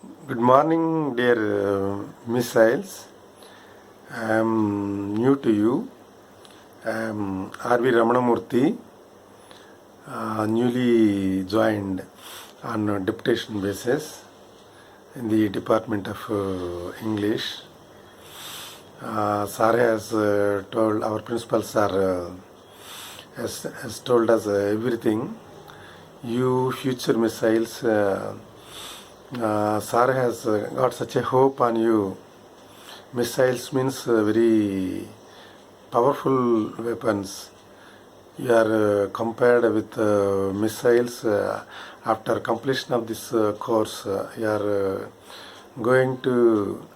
Good morning, dear missiles. I am new to you. I am R.V. Ramanamurthy, newly joined on a deputation basis in the Department of English. Sir has told, our principal sir has told us everything. You future missiles, sir has got such a hope on you. Missiles means very powerful weapons. You are compared with missiles. After completion of this course, you are going to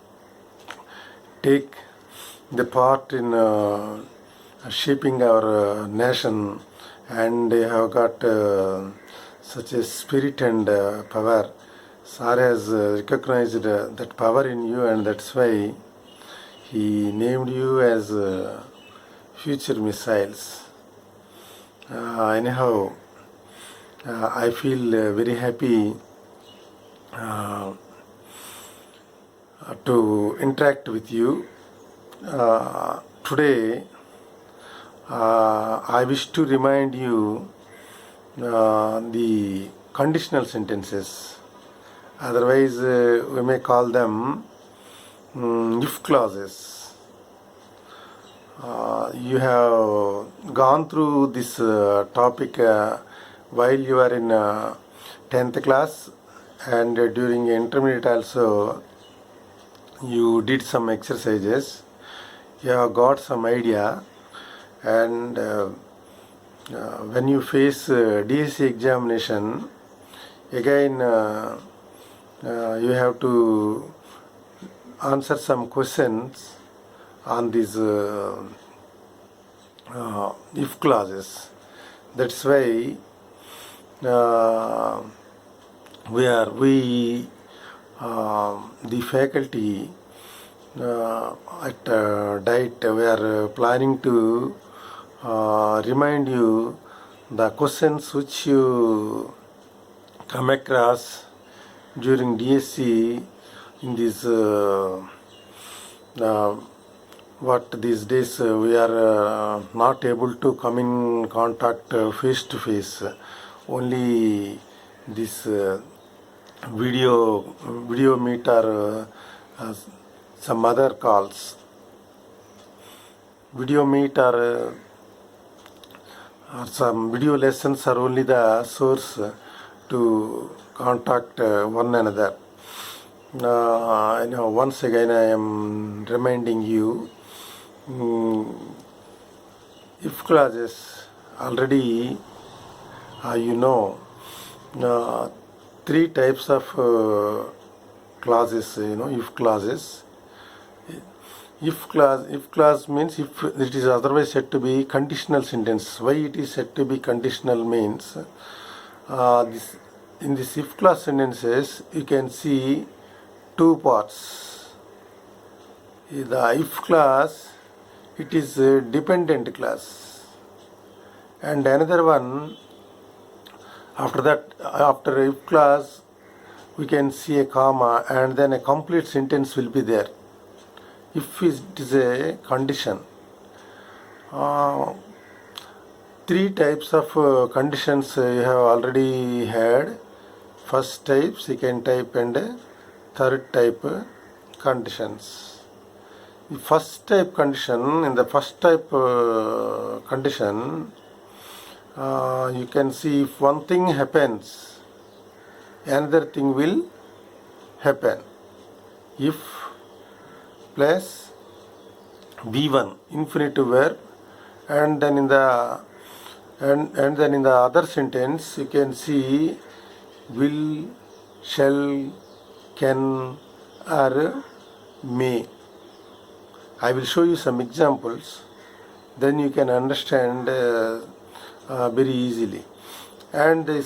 take the part in shaping our nation, and you have got such a spirit and power. Sir has recognized that power in you, and that's why he named you as future missiles. Anyhow, I feel very happy to interact with you. Today, I wish to remind you the conditional sentences. Otherwise, we may call them if clauses. You have gone through this topic while you are in 10th class, and during intermediate also you did some exercises. You have got some idea, and when you face DSC examination, again you have to answer some questions on these if clauses. That's why the faculty at DIET, we are planning to remind you the questions which you come across during DSC in this what these days we are not able to come in contact face to face. Only this video meet or some other calls. Video meet or some video lessons are only the source to contact one another. Once again I am reminding you, if clauses already you know three types of clauses. If clauses. If clause means if it is otherwise said to be conditional sentence. Why it is said to be conditional means in this if clause sentences you can see two parts. The if clause, it is a dependent clause, and another one after that, after if clause we can see a comma, and then a complete sentence will be there. If it is a condition. Three types of conditions you have already had. First type, second type, and third type conditions. The first type condition, in the first type condition, you can see if one thing happens, another thing will happen. If plus V1 infinitive verb, and then in the then in the other sentence you can see will, shall, can, or may. I will show you some examples, then you can understand very easily. And in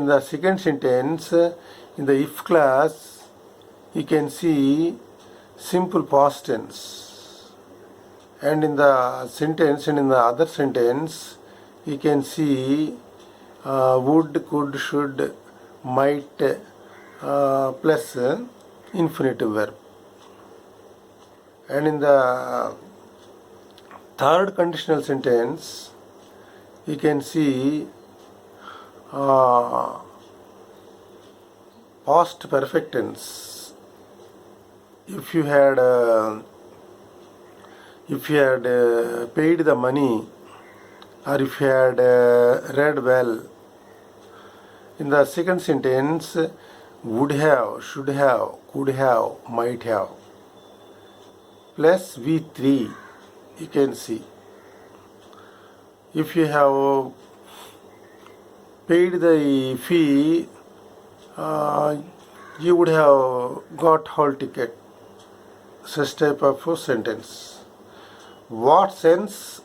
the second sentence, in the if clause, you can see simple past tense. And in the sentence, and in the other sentence, you can see would, could, should, might, plus infinitive verb. And in the third conditional sentence, you can see past perfect tense. If you had paid the money, or if you had read well. In the second sentence, would have, should have, could have, might have, plus V3, you can see. If you have paid the fee, you would have got hall ticket. Such type of sentence. What sense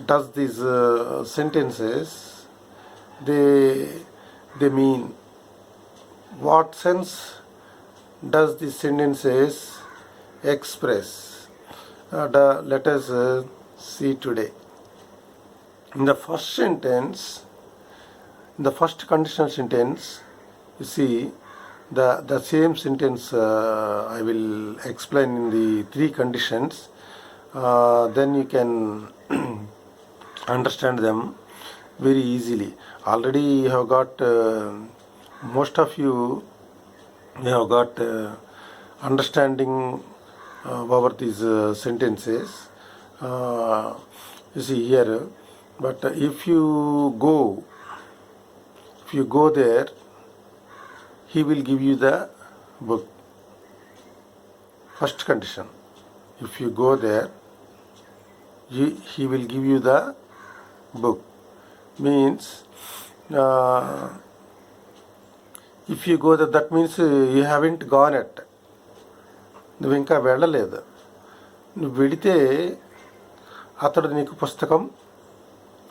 does these sentences they mean? What sense does these sentences express? Let us see today. In the first sentence, in the first conditional sentence, you see the same sentence I will explain in the three conditions. Then you can understand them very easily. Already you have got most of you have got understanding over these sentences. You see here, but if you go there, he will give you the book. First condition. If you go there, he will give you the book. Means if you go there, that means you haven't gone yet. నువ్వు ఇంకా వెళ్ళలేదు. నువ్వు వెళితే అతడు నీకు పుస్తకం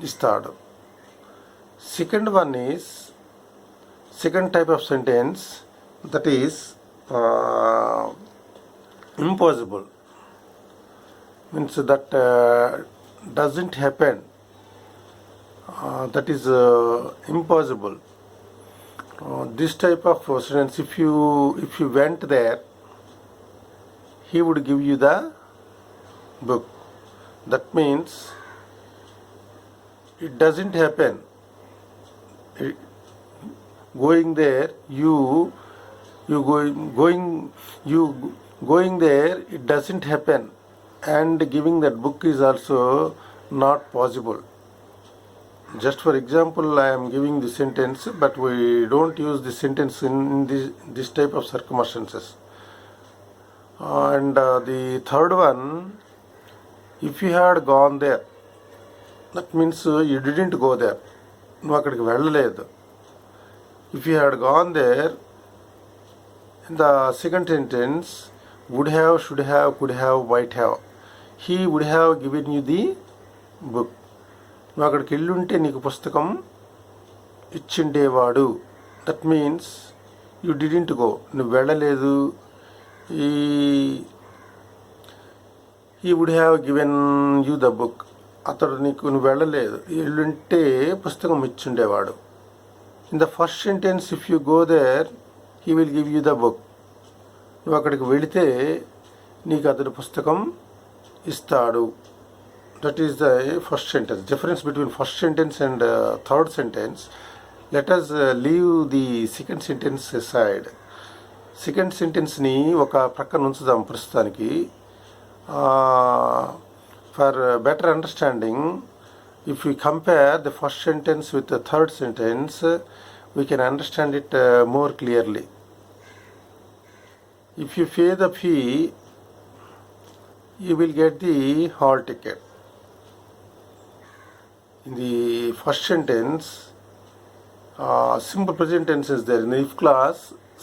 ఇస్తాడు. Second one is, second type of sentence, that is impossible. Means that doesn't happen. That is impossible. This type of sentence, if you went there, he would give you the book. That means it doesn't happen. Going there, going there, it doesn't happen, and giving that book is also not possible. Just for example, I am giving the sentence, but we don't use the sentence in this type of circumstances. And the third one, if you had gone there, that means you didn't go there. నువ్వు అక్కడికి వెళ్ళలేదు. If you had gone there, in the second sentence, would have, should have, could have, might have, he would have given you the book. నువ్వు అక్కడికి వెళ్ళుంటే నీకు పుస్తకం ఇచ్చిండేవాడు. That means you didn't go, నువ్వు వెళ్ళలేదు. he would have given you the book. అతడు నీకు, నువ్వు వెళ్ళలేదు, వెళ్ళుంటే పుస్తకం ఇచ్చిండేవాడు. In the first sentence, if you go there, he will give you the book. నువ్వు అక్కడికి వెళితే నీకు అతడు పుస్తకం ఇస్తాడు. That is the first sentence. Difference between first sentence and third sentence. Let us leave the second sentence aside. Second sentence ని ఒక ప్రక్కన ఉంచుదాం ప్రస్తుతానికి. For better understanding, if we compare the first sentence with the third sentence, we can understand it more clearly. If you pay the fee, you will get the hall ticket. In the first sentence, simple present tense is there. In the if clause,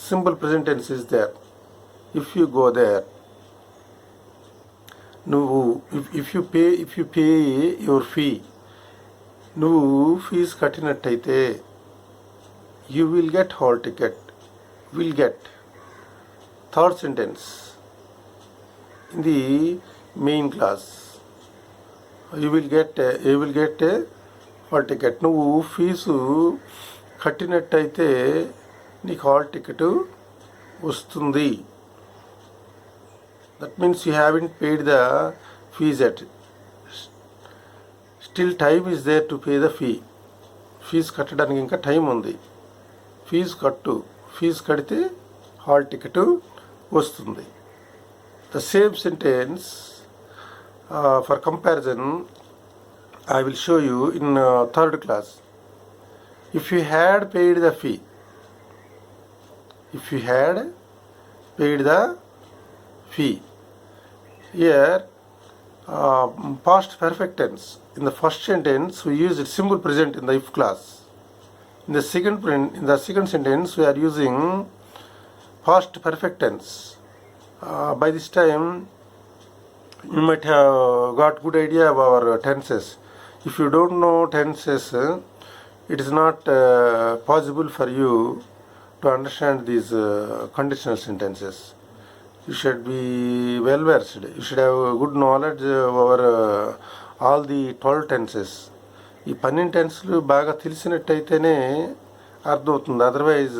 simple present tense is there. If you go there, నువ్వు if you pay your fee, నువ్వు fee కట్టినట్టయితే, you will get hall ticket. Will get. Third sentence, in the main class, you will get hall ticket. నువ్వు fee కట్టినట్టయితే నీకు hall ticket వస్తుంది. That means you haven't paid the fees yet. Still time is there to pay the fee. Fees కట్టడానికి ఇంకా time ఉంది. Fees కడితే hall ticket వస్తుంది. The same sentence for comparison I will show you in third class. If you had paid the fee, here past perfect tense. In the first sentence we use it simple present in the if clause. In the second sentence we are using past perfect tense. By this time you might have got good idea of our tenses. If you don't know tenses, it is not possible for you to understand these conditional sentences. You should be well versed. You should have good knowledge over all the 12 tenses. ఈ 12 టెన్స్లు బాగా తెలిసినట్టయితేనే అర్థమవుతుంది. Otherwise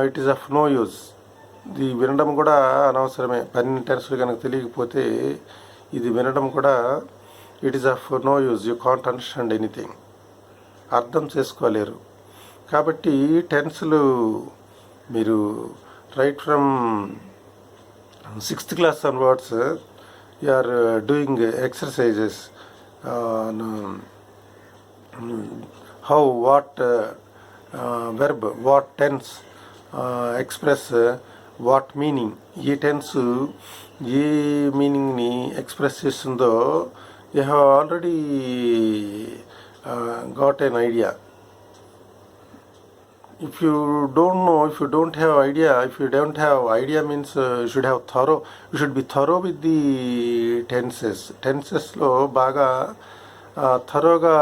it is of no use. ఇది వినడం కూడా అనవసరమే. 12 టెన్స్లు కనుక తెలియకపోతే ఇది వినడం కూడా it is of no use. You can't understand anything. అర్థం చేసుకోలేరు. కాబట్టి టెన్స్లు మీరు రైట్ ఫ్రమ్ 6th class onwards you are doing exercises on how, what verb, what tense express what meaning. ఈ టెన్స్ ఏ మీనింగ్ని ఎక్స్ప్రెస్ చేస్తుందో you have already got an idea. If you don't know, if you don't have idea means you should have you should be thorough with the tenses లో బాగా థరోగా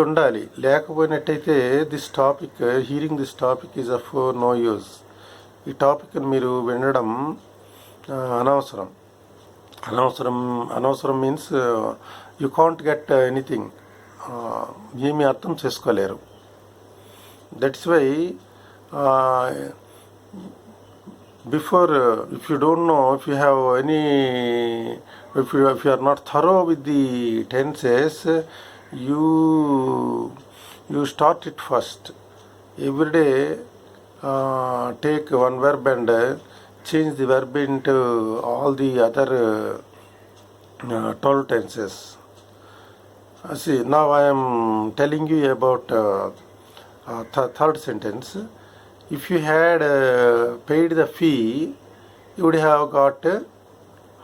ఉండాలి. లేకపోయినట్టయితే hearing this topic is of no use. ఈ టాపిక్ని మీరు వినడం అనవసరం means you can't get anything. ఏమీ అర్థం చేసుకోలేరు. That's why before if you don't know, if you are not thorough with the tenses, you start it first. Every day take one verb and change the verb into all the other 12 tenses. See, now I am telling you about third sentence. If you had paid the fee, you would have got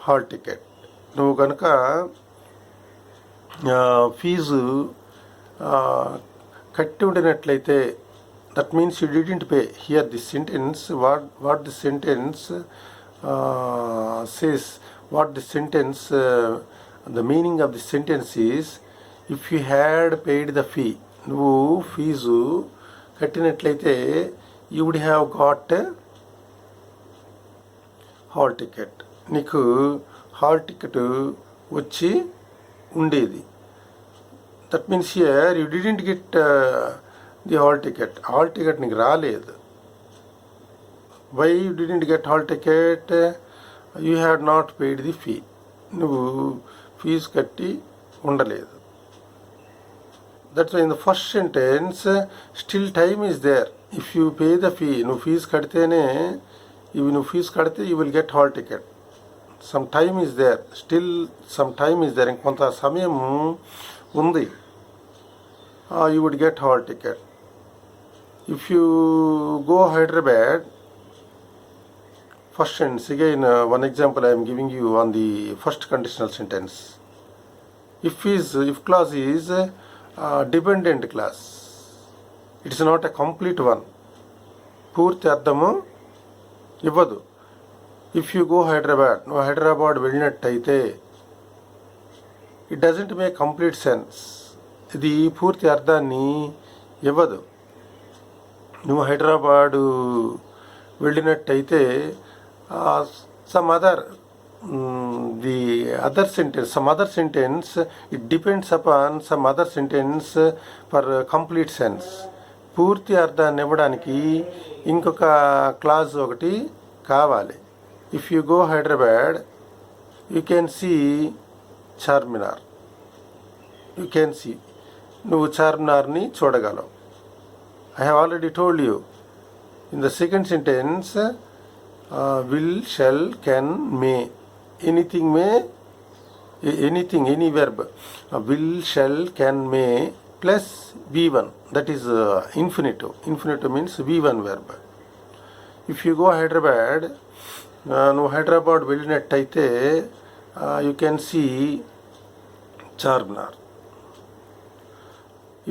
hall ticket. నువ్వు కనుక fee కట్టి ఉండినట్లయితే, that means you didn't pay. Hear this sentence, what this sentence says, what this sentence, the meaning of this sentence is if you had paid the fee. నువ్వు fee కట్టినట్లయితే you would have got hall ticket. నీకు hall ticket వచ్చి ఉండేది. That means here you didn't get the hall ticket. Hall ticket నీకు రాలేదు. Why you didn't get hall ticket? You had not paid the fee. నువ్వు fee కట్టి ఉండలేదు. That's why in the first sentence still time is there. If you pay the fee, నువ్వు fee కడితేనే, you will get hall ticket. Some time is there. Still some time is there. ఇంకొంత సమయం ఉంది. You would get hall ticket. If you go Hyderabad, first sentence again, one example I am giving you on the first conditional sentence. If clause is dependent class, it's not a complete one. పూర్తి అర్థము ఇవ్వదు. If you go Hyderabad, నువ్వు హైదరాబాద్ వెళ్ళినట్టయితే, it doesn't make complete sense. ఇది పూర్తి అర్థాన్ని ఇవ్వదు. నువ్వు హైదరాబాదు వెళ్ళినట్టయితే some other sentence, it depends upon some other sentence for complete sense. పూర్తి అర్థాన్ని ఇవ్వడానికి ఇంకొక క్లాజ్ ఒకటి కావాలి. if you go Hyderabad, you can see Charminar. You can see. నువ్వు చార్మినార్ని చూడగలవు. I have already told you. In the second sentence, will, shall, can, may. Anything may, anything, any verb. Will, shall, can, may plus V1. That is infinitive. Infinitive means V1 verb. If you go Hyderabad, నువ్వు హైదరాబాద్ వెళ్ళినట్టయితే you can see Charminar.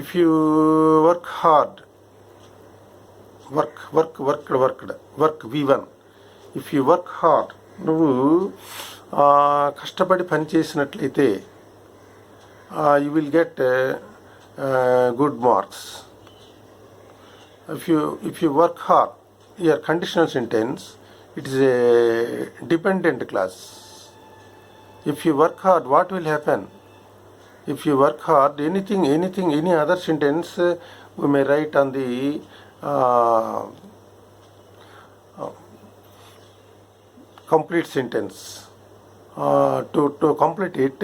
If you work hard, work V1. If you work hard, నువ్వు కష్టపడి పని చేసినట్లయితే you will get good marks. If you work hard, your conditional sentence, it is a dependent clause. If you work hard, what will happen? If you work hard, anything, any other sentence we may write on the complete sentence. To complete it,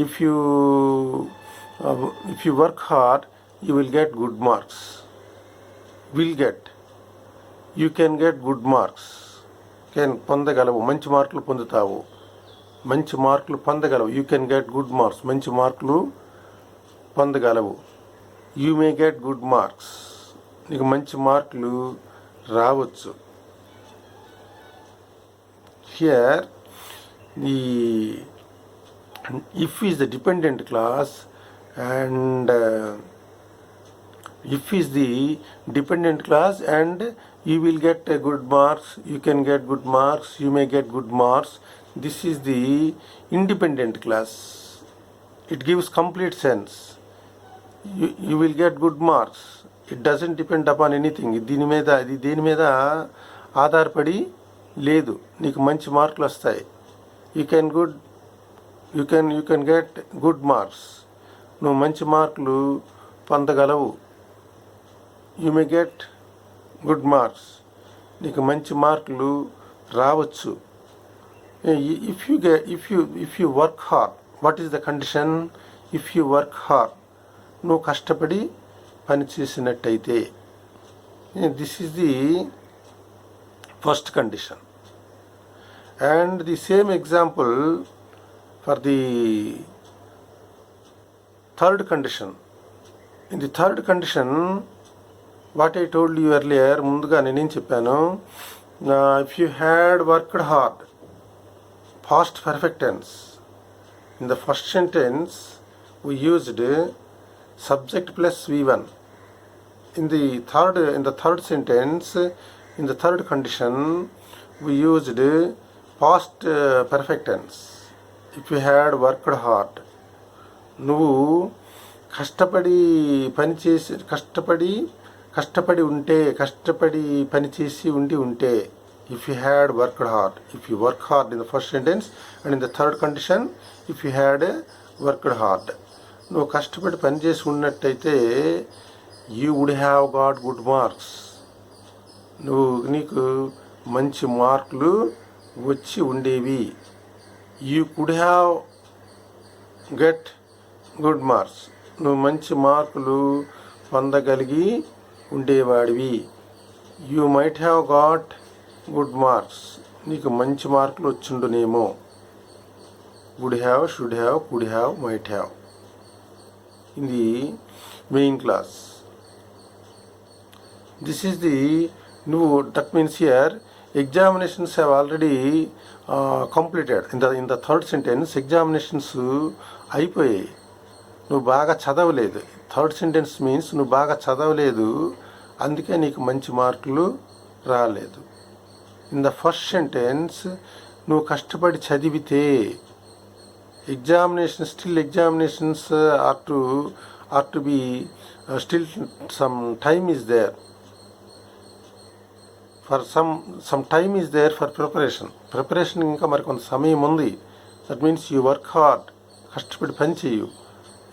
if you work hard, you will get good marks. Will get. You can get good marks. పొందగలవు, మంచి మార్కులు పొందుతావు. మంచి మార్కులు పొందగలవు. You can get good marks. మంచి మార్కులు పొందగలవు. You may get good marks. నీకు మంచి మార్కులు రావచ్చు. Here the if is the dependent clause and if is the dependent clause and you will get good marks, you can get good marks, you may get good marks. This is the independent clause. It gives complete sense. You will get good marks. It doesn't depend upon anything. దేని మీద ఆధారపడి లేదు. నీకు మంచి మార్కులు వస్తాయి. You can get good marks. నువ్వు మంచి మార్కులు పొందగలవు. You may get good marks. నీకు మంచి మార్కులు రావచ్చు. If you work hard, what is the condition? If you work hard, నువ్వు కష్టపడి పని చేసినట్టయితే. This is the first condition. And the same example for the third condition. In the third condition, what I told you earlier, ముందుగా నేనేం చెప్పాను, if you had worked hard, past perfect tense. In the first sentence, we used subject plus V1. In the third sentence, in the third condition, we used past perfect tense. If you had worked hard, నువ్వు కష్టపడి పని చేసి ఉంటే. If you had worked hard, if you work hard in the first sentence, and in the third condition, if you had worked hard, నువ్వు కష్టపడి పని చేసి ఉన్నట్టయితే you would have got good marks. నీకు మంచి మార్కులు వచ్చి ఉండేవి. You could have get good marks. నువ్వు మంచి మార్కులు పొందగలిగి ఉండేవాడివి. You might have got good marks. నీకు మంచి మార్కులు వచ్చిండునేమో. would have, should have, could have, might have. In the main class. This is the new, that means here examinations have already completed. In the third sentence, examinations అయిపోయాయి. నువ్వు బాగా చదవలేదు. Third sentence means నువ్వు బాగా చదవలేదు, అందుకే నీకు మంచి మార్కులు రాలేదు. ఇన్ ద ఫస్ట్ సెంటెన్స్ నువ్వు కష్టపడి చదివితే, examinations are to be still some time is there. For some time is there for preparation ఇంకా మరి కొంత సమయం ఉంది. That means you work hard, కష్టపడి పని చేయు.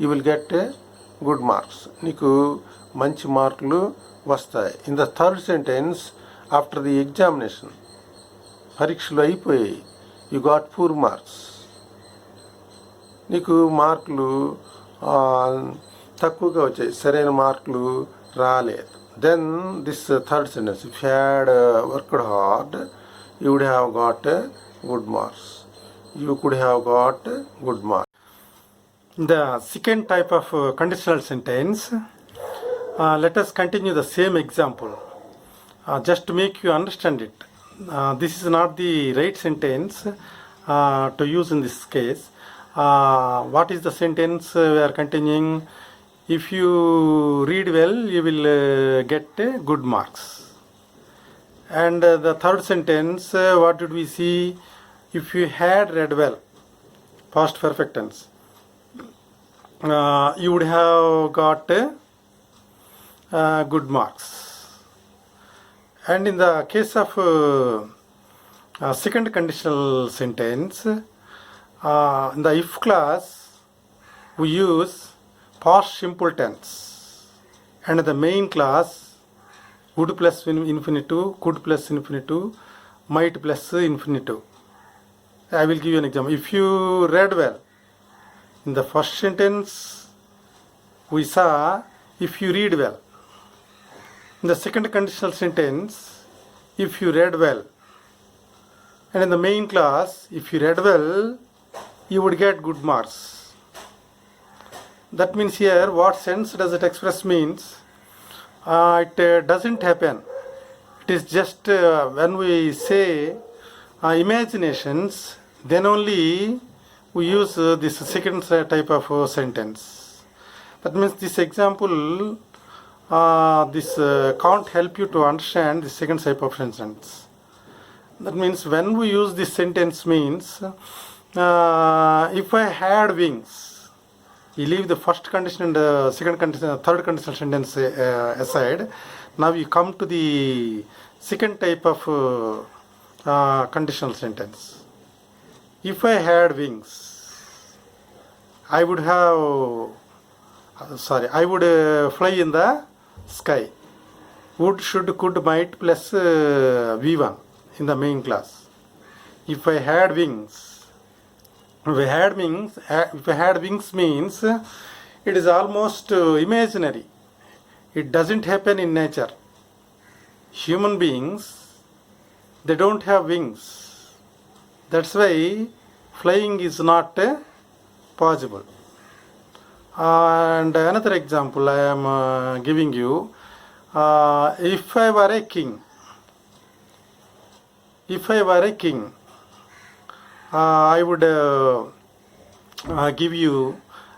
You will get good marks. నీకు మంచి మార్కులు వస్తాయి. In the third sentence, after the examination, పరీక్షలు అయిపోయాయి, యు గాట్ పూర్ మార్క్స్, నీకు మార్కులు తక్కువగా వచ్చాయి, సరైన మార్కులు రాలేదు. Then this third sentence, if you had worked hard you would have got good marks, you could have got good marks. The second type of conditional sentence, let us continue the same example just to make you understand it. This is not the right sentence to use in this case. What is the sentence we are continuing? If you read well, you will get good marks. And the third sentence, what did we see? If you had read well, past perfect tense, you would have got good marks. And in the case of second conditional sentence, in the if clause, we use past simple tense, and the main clause would plus infinitive, could plus infinitive, might plus infinitive. I will give you an example. If you read well, in the first sentence we saw if you read well. In the second conditional sentence, if you read well. And in the main clause, if you read well, you would get good marks. That means here, what sense does it express means? It doesn't happen. It is just when we say imaginations, then only we use this second type of sentence. That means this example, this can't help you to understand the second type of sentence. That means when we use this sentence means, if I had wings, you leave the first condition and the second condition, third conditional sentence aside. Now you come to the second type of conditional sentence. If I had wings, I would fly in the sky. Would, should, could, might plus V1 in the main class. If I had wings, if I had wings means it is almost imaginary. It doesn't happen in nature. Human beings, they don't have wings. That's why flying is not possible. And another example I am giving you. If I were a king, I would give you,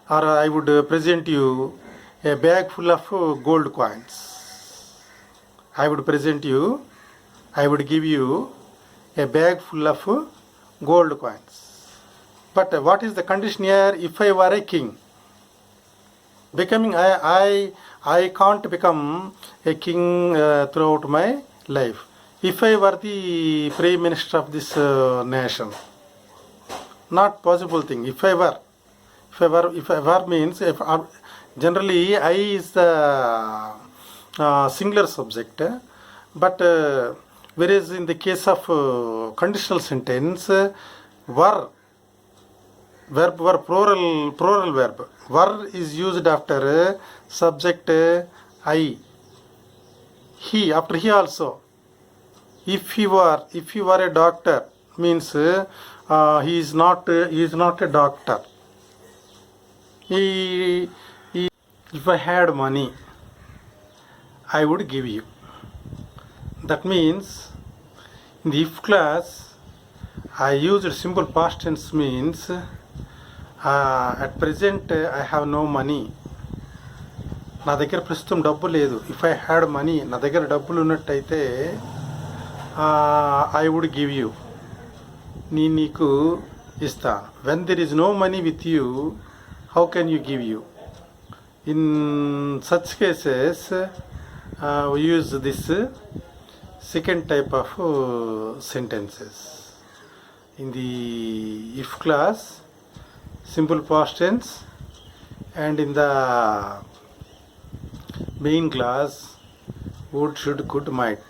or I would present you a bag full of gold coins. I would give you a bag full of gold coins. But what is the condition here? If I were a king, becoming I can't become a king throughout my life. If I were the prime minister of this nation, not possible thing. If I were means generally I is the singular subject, but whereas in the case of conditional sentence, were plural verb. Were is used after subject I. He, after he also. If he were a doctor means he is not a doctor. If I had money, I would give you. That means in the if clause I used simple past tense means at present I have no money. నా దగ్గర ప్రస్తుతం డబ్బు లేదు. If I had money, నా దగ్గర డబ్బులు ఉన్నట్టయితే I would give you, నీకు ఇస్తాను. When there is no money with you, how can you give you? In such cases we use this second type of sentences. In the if clause, simple past tense, and in the main clause, would, should, could, might.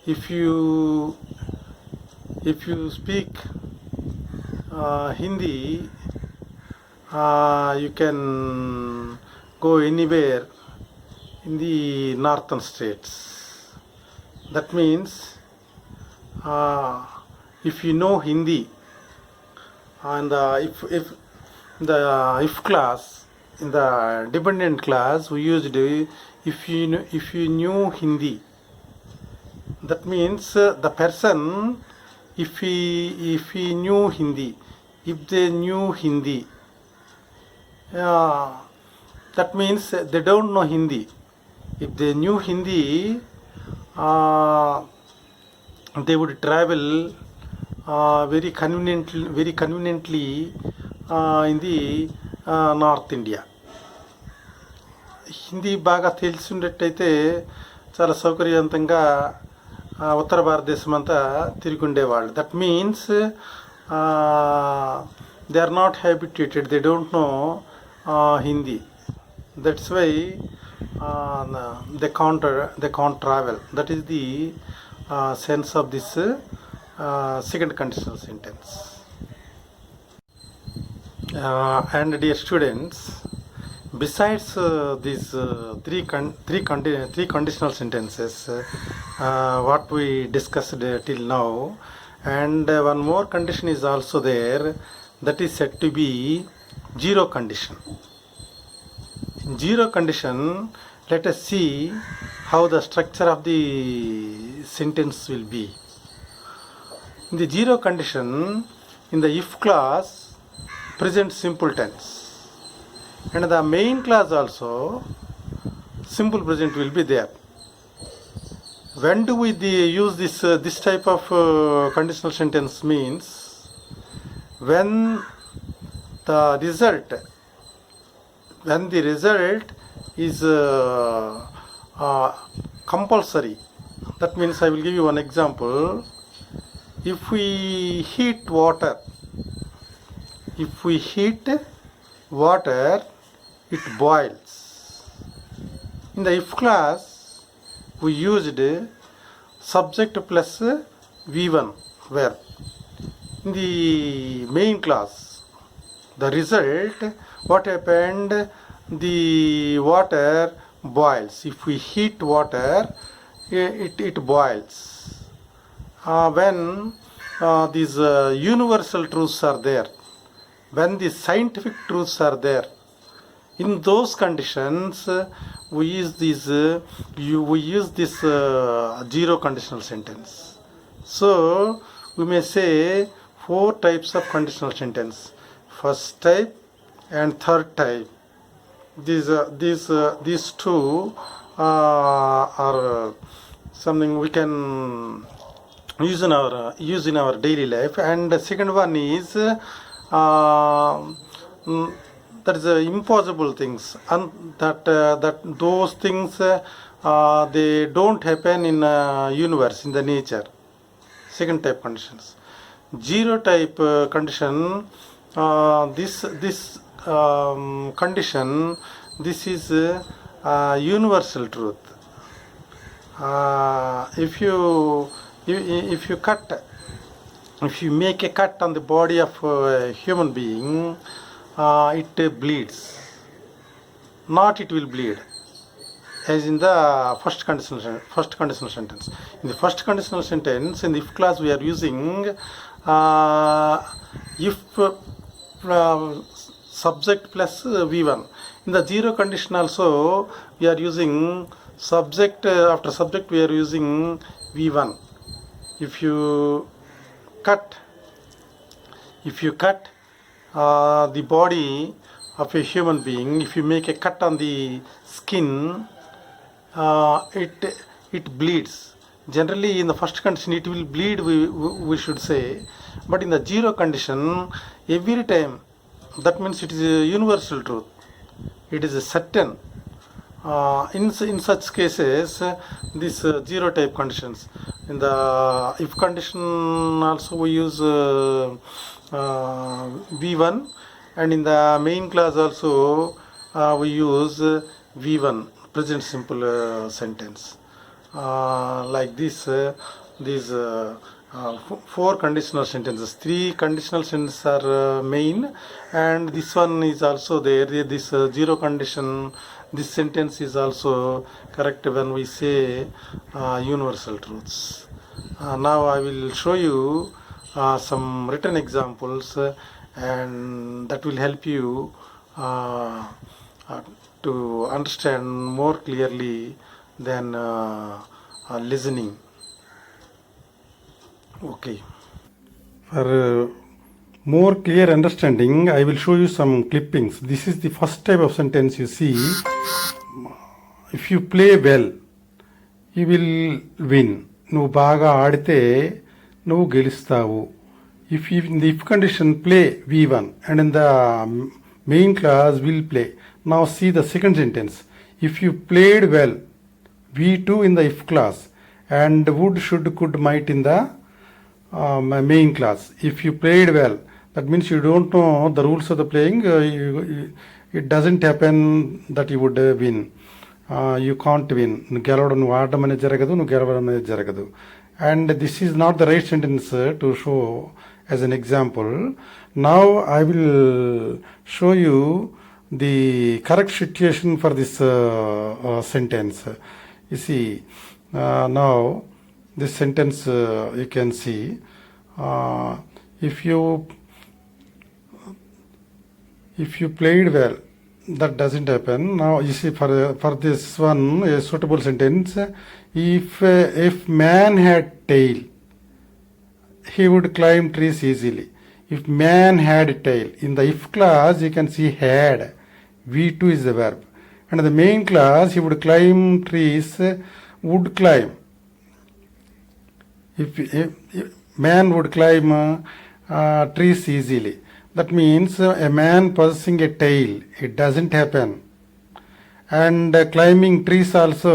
if you speak Hindi, you can go anywhere in the northern states. That means if you know Hindi, and if class, in the dependent class we used if you knew Hindi, that means the person, if he knew Hindi, if they knew Hindi, that means they don't know Hindi. If they knew Hindi, they would travel very conveniently in the North India. Hindi బాగా తెలిసి ఉండేటైతే చాలా సౌకర్యవంతంగా ఉత్తర భారతదేశం అంతా తిరిగి ఉండేవాళ్ళు. That means they are not habituated, they don't know Hindi. That's why they can't travel. That is the sense of this second conditional sentence. And dear students, besides these three conditional sentences what we discussed till now, and one more condition is also there, that is said to be zero condition. In zero condition, let us see how the structure of the sentence will be. In the zero condition, in the if clause, present simple tense, and the main clause also simple present will be there. When do we use this type of conditional sentence? Means when the result is compulsory. That means I will give you one example. If we heat water, it boils. In the if clause, we used subject plus V1 verb. In the main clause, the result, what happened? The water boils. If we heat water, it boils. When these universal truths are there, when the scientific truths are there, in those conditions we use this zero conditional sentence. So we may say 4 types of conditional sentence: first type and third type. These two are something we can use in our daily life. And the second one is that is impossible things, and that those things they don't happen in universe, in the nature. Second type conditions. Zero type condition, this condition, this is universal truth. If you make a cut on the body of a human being, it bleeds. Not it will bleed, as in the first conditional sentence. In the first conditional sentence, in the if clause, we are using if subject plus V1. In the zero condition also, we are using subject, after subject we are using V1. If you cut the body of a human being, if you make a cut on the skin, it bleeds. Generally in the first condition it will bleed, we should say, but in the zero condition, every time, that means it is a universal truth, it is a certain. In such cases, this zero type conditions. In the if condition also we use V1, and in the main clause also we use V1, present simple sentence. like this. These four conditional sentences. Three conditional sentences are main, and this one is also there. This zero condition. This sentence is also correct when we say universal truths. Now I will show you some written examples, and that will help you to understand more clearly than listening. Okay. For more clear understanding, I will show you some clippings. This is the first type of sentence you see. If you play well, you will win. నువ్వు బాగా ఆడితే నువ్వు గెలుస్తావు. If in the if condition play V1 and in the main class will play. Now see the second sentence. If you played well, V2 in the if class and would, should, could, might in the main class. If you played well, that means you don't know the rules of the playing. It doesn't happen that you would win. You can't win. నువ్వు గెలవడం, నువ్వు ఆడడం అనేది జరగదు, నువ్వు గెలవడం అనేది జరగదు. And this is not the right sentence to show as an example. Now I will show you the correct situation for this sentence. You see, now this sentence you can see. If you played well, that doesn't happen. Now you see, for this one, a suitable sentence. If man had tail, he would climb trees easily. If man had tail, in the if class you can see had. V2 is the verb. And in the main class he would climb trees, would climb. If man would climb trees easily. That means a man possessing a tail, it doesn't happen. And climbing trees also,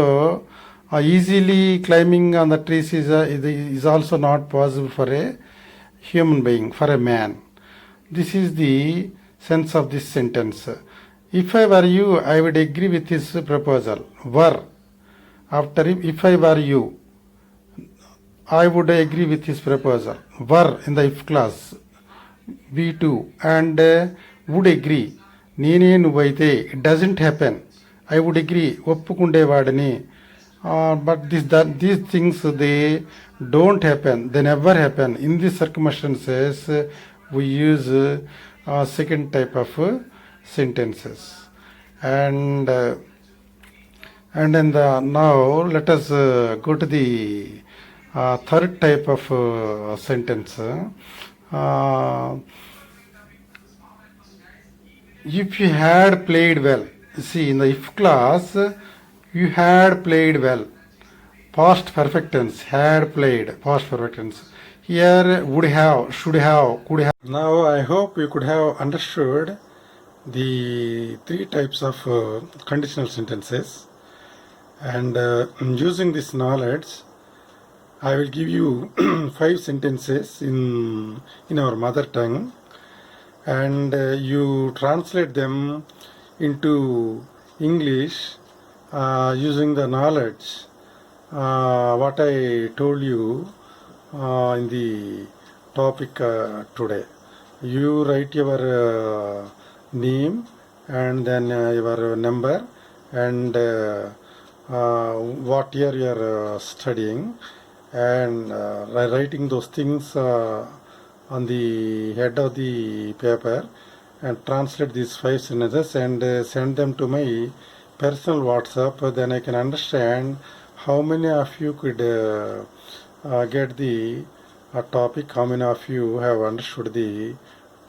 easily climbing on the trees is also not possible for a human being, for a man. This is the sense of this sentence. If I were you, I would agree with his proposal. Were. After if I were you, I would agree with his proposal. Were in the if class. V2 and would agree. నేనే నువ్వైతే, it doesn't happen. I would agree. ఒప్పుకుండేవాడిని. But these things, they don't happen. They never happen. In these circumstances, we use second type of sentences. And then now let us go to the third type of sentence. If you had played well, see, in the if class, you had played well. Past perfect tense, had played, past perfect tense. Here, would have, should have, could have. Now I hope you could have understood the three types of conditional sentences. And using this knowledge, I will give you 5 sentences in our mother tongue, and you translate them into English using the knowledge what I told you in the topic today. You write your name and then your number and what year you are studying, and writing those things on the head of the paper, and translate these 5 sentences and send them to my personal WhatsApp. Then I can understand how many of you could get the topic, how many of you have understood the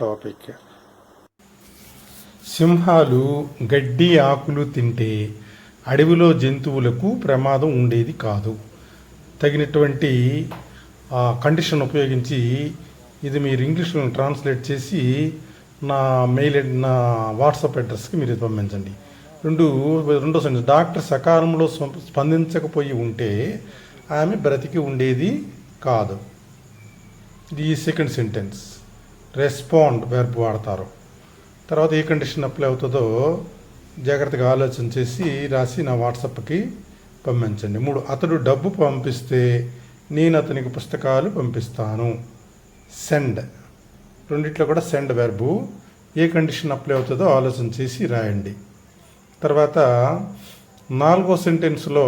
topic. సింహాలు గడ్డి ఆకులు తింటే అడవిలో జంతువులకు ప్రమాదం ఉండేది కాదు. తగినటువంటి కండిషన్ ఉపయోగించి ఇది మీరు ఇంగ్లీష్లో ట్రాన్స్లేట్ చేసి నా వాట్సాప్ అడ్రస్కి మీరు పంపించండి. రెండో సెంటెన్స్, డాక్టర్ సకాలంలో స్పందించకపోయి ఉంటే ఆమె బ్రతికి ఉండేది కాదు. ఇది సెకండ్ సెంటెన్స్. రెస్పాండ్ వెర్బ్ వాడతారు. తర్వాత ఏ కండిషన్ అప్లై అవుతుందో జాగ్రత్తగా ఆలోచన చేసి రాసి నా వాట్సాప్కి పంపించండి. 3 అతడు డబ్బు పంపిస్తే నేను అతనికి పుస్తకాలు పంపిస్తాను. సెండ్. రెండిట్లో కూడా సెండ్ వెర్బు. ఏ కండిషన్ అప్లై అవుతుందో ఆలోచన చేసి రాయండి. తర్వాత 4వ సెంటెన్స్లో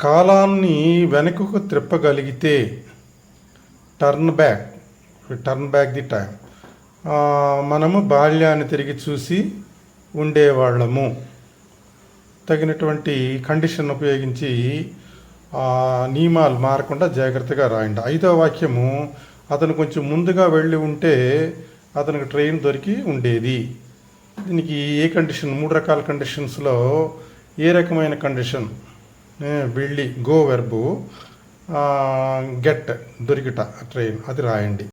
కాలాన్ని వెనుకకు త్రిప్పగలిగితే టర్న్ బ్యాక్ ది టైం. మనము బాల్యాన్ని తిరిగి చూసి ఉండేవాళ్ళము. తగినటువంటి కండిషన్ ఉపయోగించి నియమాలు మారకుండా జాగ్రత్తగా రాయండి. 5వ వాక్యము అతను కొంచెం ముందుగా వెళ్ళి ఉంటే అతనికి ట్రైన్ దొరికి ఉండేది. దీనికి ఏ కండిషన్, 3 రకాల కండిషన్స్లో ఏ రకమైన కండిషన్? వెళ్ళి గో వెర్బు, గెట్ దొరికిట ట్రైన్, అది రాయండి.